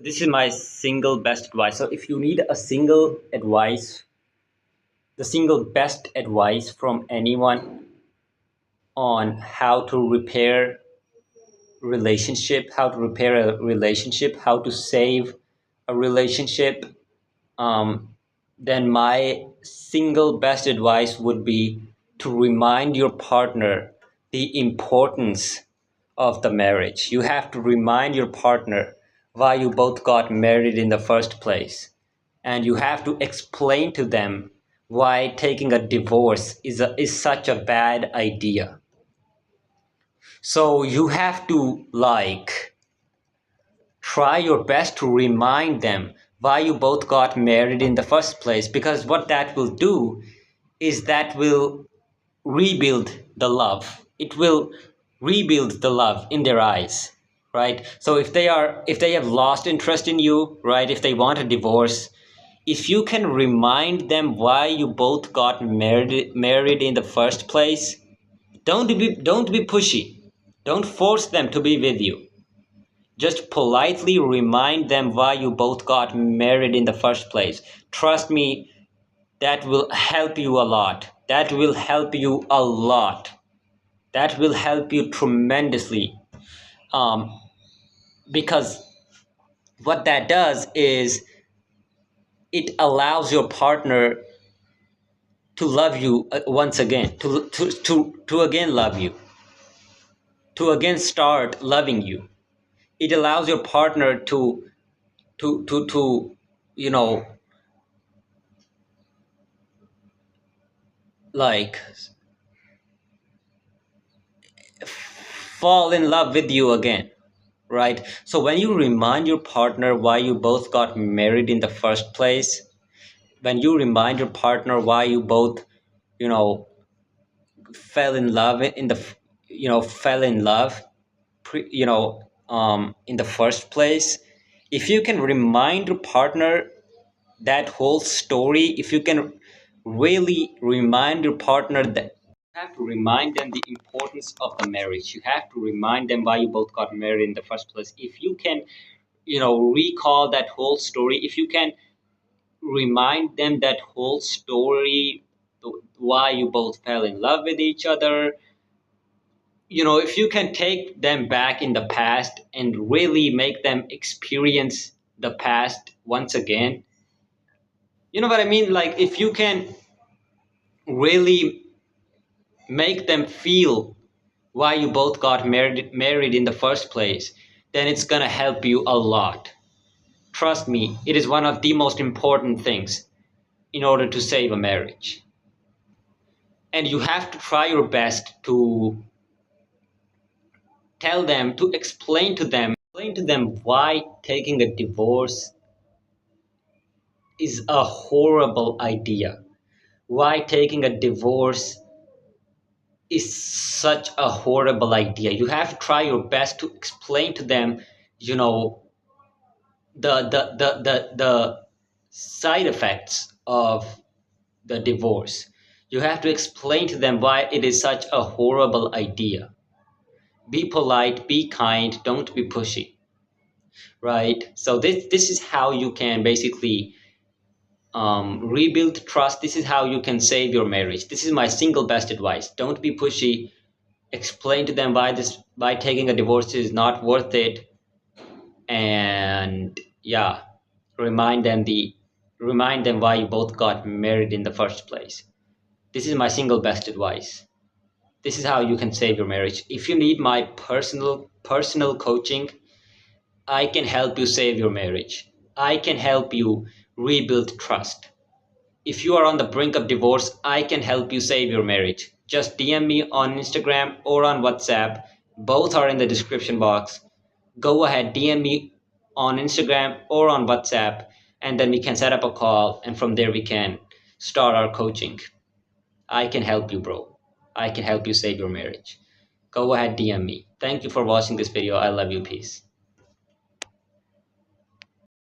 this is my single best advice. So if you need a single advice, the single best advice from anyone on how to repair a relationship, how to save a relationship, then my single best advice would be to remind your partner the importance of the marriage. You have to remind your partner why you both got married in the first place. And you have to explain to them why taking a divorce is such a bad idea. So you have to try your best to remind them why you both got married in the first place, because what that will do is that will rebuild the love. It will rebuild the love in their eyes, right? So if they have lost interest in you, right, if they want a divorce, if you can remind them why you both got married in the first place, don't be pushy. Don't force them to be with you. Just politely remind them why you both got married in the first place. Trust me, that will help you a lot. That will help you a lot. That will help you tremendously. Um, because what that does is it allows your partner to love you once again, to again love you, to again start loving you. It allows your partner to you know like fall in love with you again, right? So when you remind your partner why you both got married in the first place, when you remind your partner why you both, you know, fell in love in the, fell in love, in the first place, if you can remind your partner that whole story, if you can really remind your partner that you have to remind them the importance of the marriage, you have to remind them why you both got married in the first place. If you can, recall that whole story, if you can remind them that whole story, why you both fell in love with each other, if you can take them back in the past and really make them experience the past once again, you know what I mean? Like if you can really make them feel why you both got married in the first place, then it's gonna help you a lot. Trust me, it is one of the most important things in order to save a marriage. And you have to try your best to tell them, to explain to them why taking a divorce is a horrible idea. Why taking a divorce is such a horrible idea. You have to try your best to explain to them, you know, the side effects of the divorce. You have to explain to them why it is such a horrible idea. Be polite, be kind, don't be pushy, right? So this is how you can basically rebuild trust. This is how you can save your marriage. This is my single best advice. Don't be pushy. Explain to them why taking a divorce is not worth it, and yeah, remind them why you both got married in the first place. This is my single best advice. This is how you can save your marriage. If you need my personal coaching, I can help you save your marriage. I can help you rebuild trust. If you are on the brink of divorce, I can help you save your marriage. Just DM me on Instagram or on WhatsApp. Both are in the description box. Go ahead, DM me on Instagram or on WhatsApp, and then we can set up a call, and from there we can start our coaching. I can help you, bro. I can help you save your marriage. Go ahead, DM me. Thank you for watching this video. I love you. Peace.